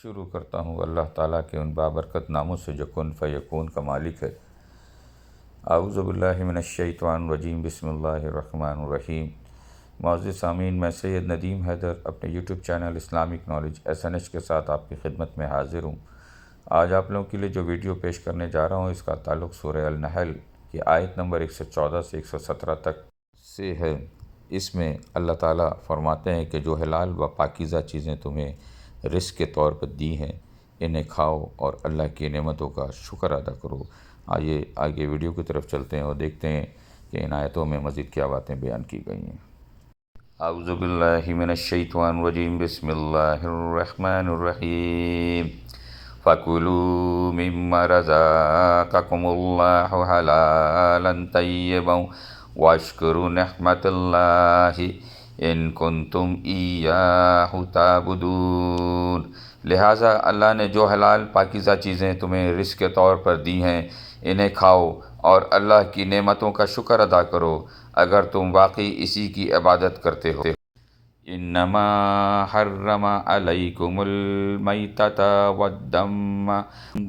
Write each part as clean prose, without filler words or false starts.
شروع کرتا ہوں اللہ تعالیٰ کے ان بابرکت ناموں سے جو کن فیکون کا مالک ہے۔ اعوذ باللہ من الشیطان الرجیم، بسم اللہ الرحمن الرحیم۔ معزز سامعین، میں سید ندیم حیدر اپنے YouTube channel Islamic knowledge SNH کے ساتھ آپ کی خدمت میں حاضر ہوں۔ آج آپ لوگوں کے لیے جو ویڈیو پیش کرنے جا رہا ہوں اس کا تعلق سورہ النحل کی آیت نمبر 114 سے 117 تک سے ہے۔ اس میں اللہ تعالیٰ فرماتے ہیں کہ جو حلال و پاکیزہ چیزیں تمہیں رزق کے طور پر دی ہیں انہیں کھاؤ اور اللہ کی نعمتوں کا شکر ادا کرو۔ آئیے آگے ویڈیو کی طرف چلتے ہیں اور دیکھتے ہیں کہ ان آیتوں میں مزید کیا باتیں بیان کی گئی ہیں۔ اعوذ باللہ من الشیطان الرجیم، بسم اللہ الرحمن الرحیم۔ فَكُلُوا مِمَّا رَزَقَكُمُ اللَّهُ حَلَالًا طَيِّبًا وَاشْكُرُوا نِعْمَتَ اللَّهِ إِن كُنتُمْ إِيَّاهُ تَعْبُدُونَ۔ لہٰذا اللہ نے جو حلال پاکیزہ چیزیں تمہیں رزق کے طور پر دی ہیں انہیں کھاؤ اور اللہ کی نعمتوں کا شکر ادا کرو اگر تم واقعی اسی کی عبادت کرتے ہو۔ انما حرم علیکم المیتۃ والدم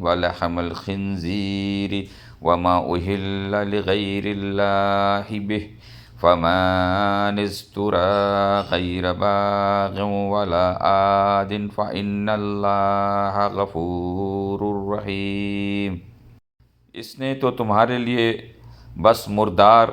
ولحم الخنزیر وما اہل لغیر اللہ بہ فمن اضطر غیر باغ ولا عاد فإن اللہ غفور رحیم۔ اس نے تو تمہارے لیے بس مردار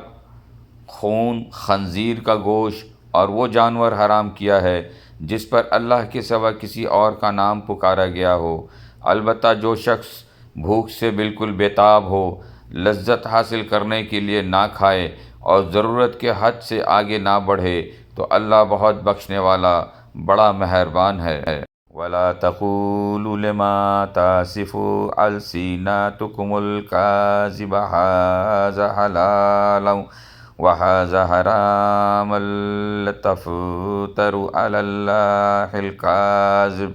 خون، خنزیر کا گوشت اور وہ جانور حرام کیا ہے جس پر اللہ کے سوا کسی اور کا نام پکارا گیا ہو۔ البتہ جو شخص بھوک سے بالکل بے تاب ہو، لذت حاصل کرنے کے لیے نہ کھائے اور ضرورت کے حد سے آگے نہ بڑھے تو اللہ بہت بخشنے والا بڑا مہربان ہے۔ وَلَا تَقُولُوا لِمَا تَصِفُ أَلْسِنَتُكُمُ الْكَذِبَ هَٰذَا حَلَالٌ وَهَٰذَا حَرَامٌ لِتَفْتَرُوا عَلَى اللَّهِ الْكَذِبَ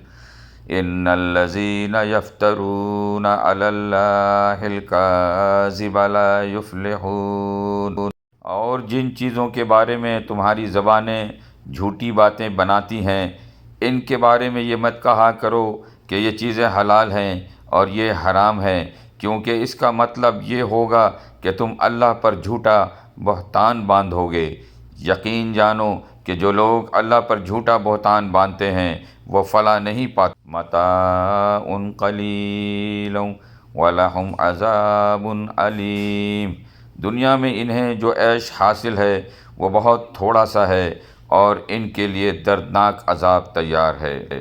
إِنَّ الَّذِينَ يَفْتَرُونَ عَلَى اللَّهِ الْكَذِبَ لَا يُفْلِحُونَ۔ اور جن چیزوں کے بارے میں تمہاری زبانیں جھوٹی باتیں بناتی ہیں ان کے بارے میں یہ مت کہا کرو کہ یہ چیزیں حلال ہیں اور یہ حرام ہیں، کیونکہ اس کا مطلب یہ ہوگا کہ تم اللہ پر جھوٹا بہتان باندھو گے۔ یقین جانو کہ جو لوگ اللہ پر جھوٹا بہتان باندھتے ہیں وہ فلاح نہیں پاتے۔ متاع قلیل ولہم عذاب علیم۔ دنیا میں انہیں جو عیش حاصل ہے وہ بہت تھوڑا سا ہے اور ان کے لیے دردناک عذاب تیار ہے۔